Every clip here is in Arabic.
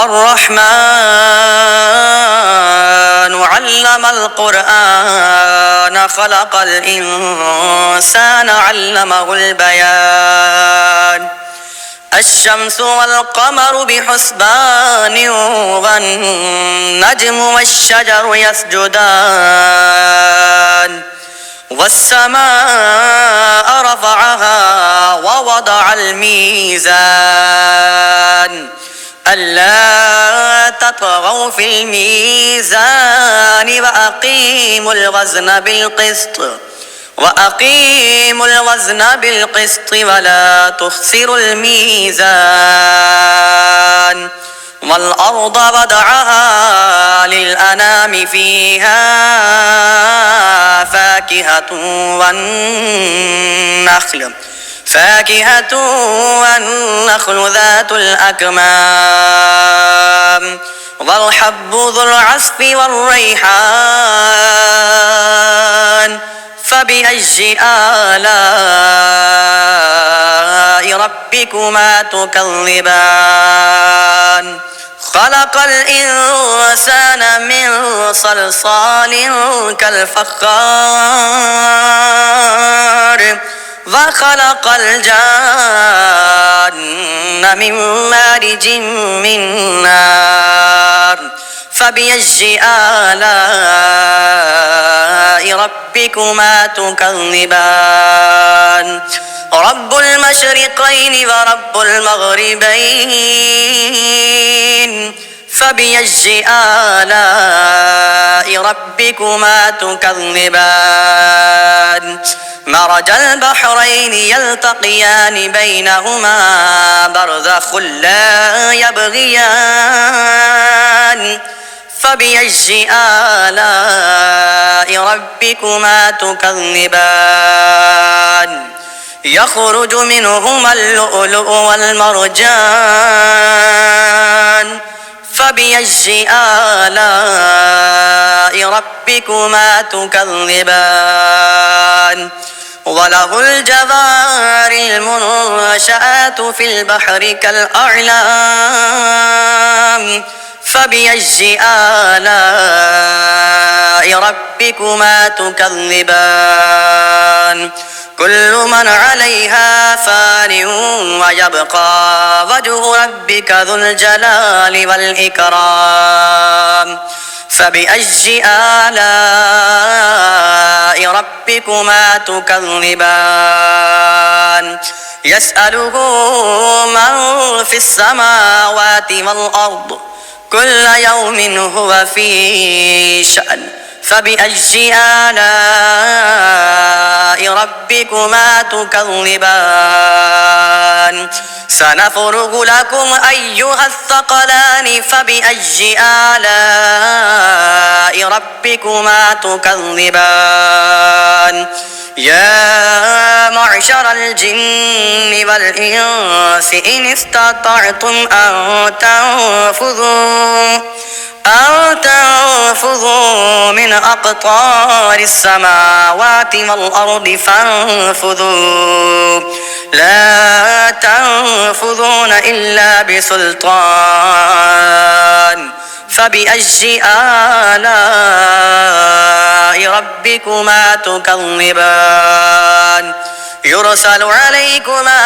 الرحمن علم القرآن خلق الإنسان علمه البيان الشمس والقمر بحسبان والنجم والشجر يسجدان والسماء رفعها ووضع الميزان ألا تطغوا في الميزان وأقيموا الوزن بالقسط ولا تخسروا الميزان والأرض وضعها للأنام فيها فاكهة والنخل ذات الأكمام والحب ذو العصف والريحان فبأي آلاء ربكما تكذبان خلق الإنسان من صلصال كالفخار وخلق الجان من مارج من نار فبأي آلاء ربكما تكذبان رب المشرقين ورب المغربين فبأي آلاء ربكما تكذبان مرج البحرين يلتقيان بينهما برزخ لا يبغيان فبأي آلاء ربكما تكذبان يخرج منهما اللؤلؤ والمرجان فبأي آلاء ربكما تكذبان وله الجوار المنشآت في البحر كالأعلام فبأي آلاء ربكما تكذبان كل من عليها فان ويبقى وجه ربك ذو الجلال والإكرام فبأي آلاء ربكما تكذبان يسأله من في السماوات والأرض كل يوم هو في شأن فبأي آلاء ربكما تكذبان سنفرغ لكم أيها الثقلان فبأي آلاء ربكما تكذبان يا معشر الجن والإنس إن استطعتم أن تنفذوا من أقطار السماوات والأرض فانفذوا لا تنفذون إلا بسلطان فبأي آلاء ربكما تكذبان يرسل عليكما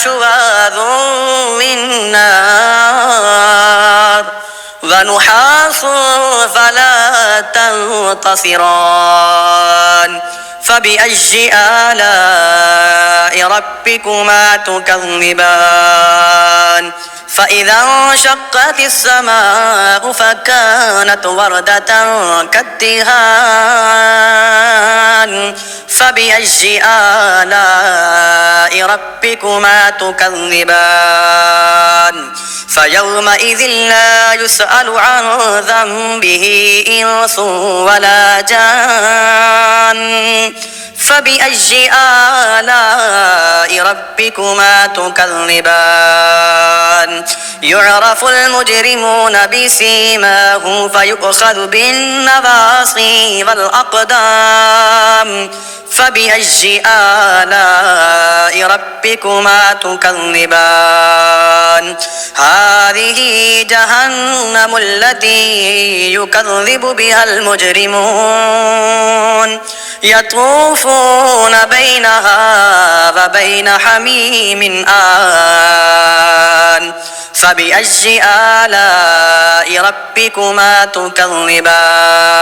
شواظ من نار ونحاس فلا تنتصران فبأي آلاء ربكما تكذبان فإذا انشقت السماء فكانت وردة كالدهان فبأي آلاء ربكما تكذبان فيومئذ لا يسأل عن ذنبه إنس ولا جان فبأي آلاء ربكما تكذبان يعرف المجرمون بسيماهم فيؤخذ بالنواصي والأقدام فبأي آلاء ربكما تكذبان هذه جهنم التي يكذب بها المجرمون يطوفون بينها وبين حميم آن فبأي آلاء ربكما تكذبان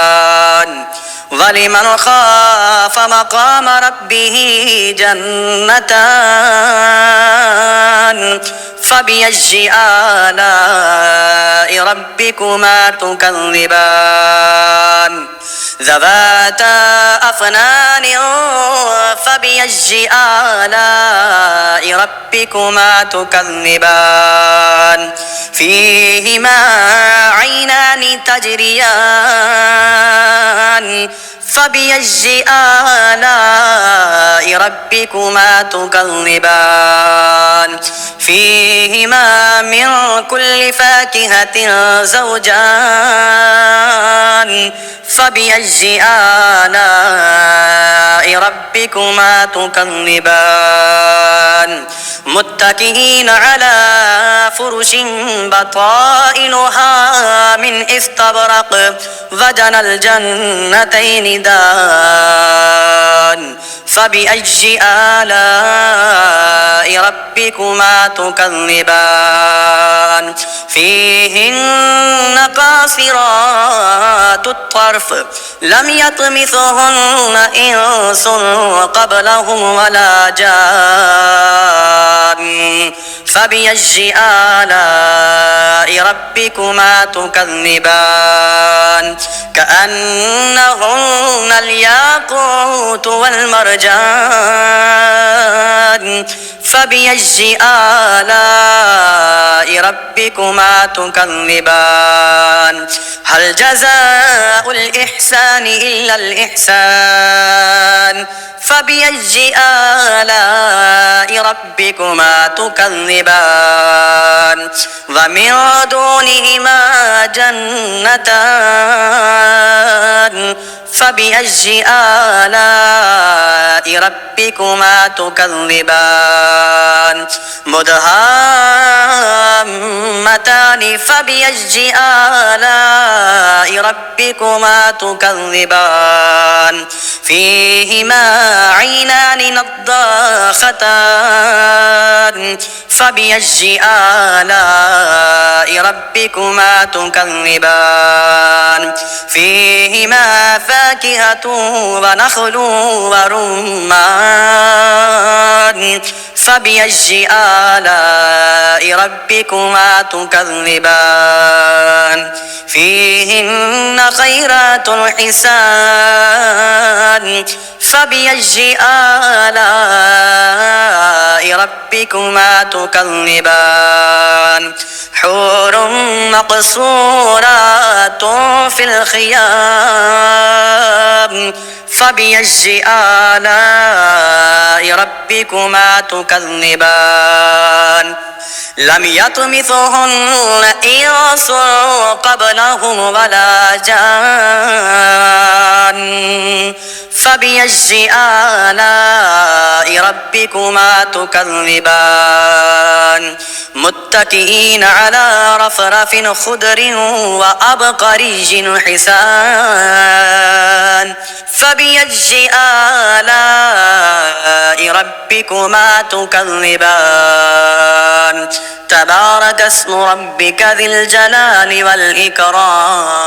ولمن خاف مقام ربه جنتان فبأي آلاء ربكما تكذبان ذواتا أفنان فبأي آلاء ربكما تكذبان فيهما عينان تجريان فبأي آلاء ربكما تكذبان فيهما من كل فاكهة زوجان فبأي آلاء ربكما تكذبان متكئين على فرش بطائنها من استبرق وجنى الجنتين دان فبأي آلاء ربكما تكذبان فيهن قاصرات الطرف لم يطمثهن إنس قبلهم ولا جان فبأي آلاء ربكما تكذبان كأنهن الياقوت والمرجان فبأي آلاء ربكما تكذبان هل جزاء الإحسان إلا الإحسان فبأي آلاء ربكما تكذبان ومن دونهما جنتان فبأي آلاء ربكما تكذبان مدهامتان فبأي آلاء ربكما تكذبان فيهما عينان نضاختان فبأي آلاء ربكما تكذبان فيهما فاكهة ونخل ورمان فبأي آلاء ربكما تكذبان فيهن خيرات حسان فبأي آلاء ربكما تكذبان حور مقصورات في الخيام فبأي آلاء ربكما تكذبان لم يطمثهن إنس قبلهم ولا جان فبأي آلاء ربكما تكذبان متكئين على رفرف خضر وأبقري حسان فبأي آلاء ربكما تكذبان تبارك اسم ربك ذي الجلال والإكرام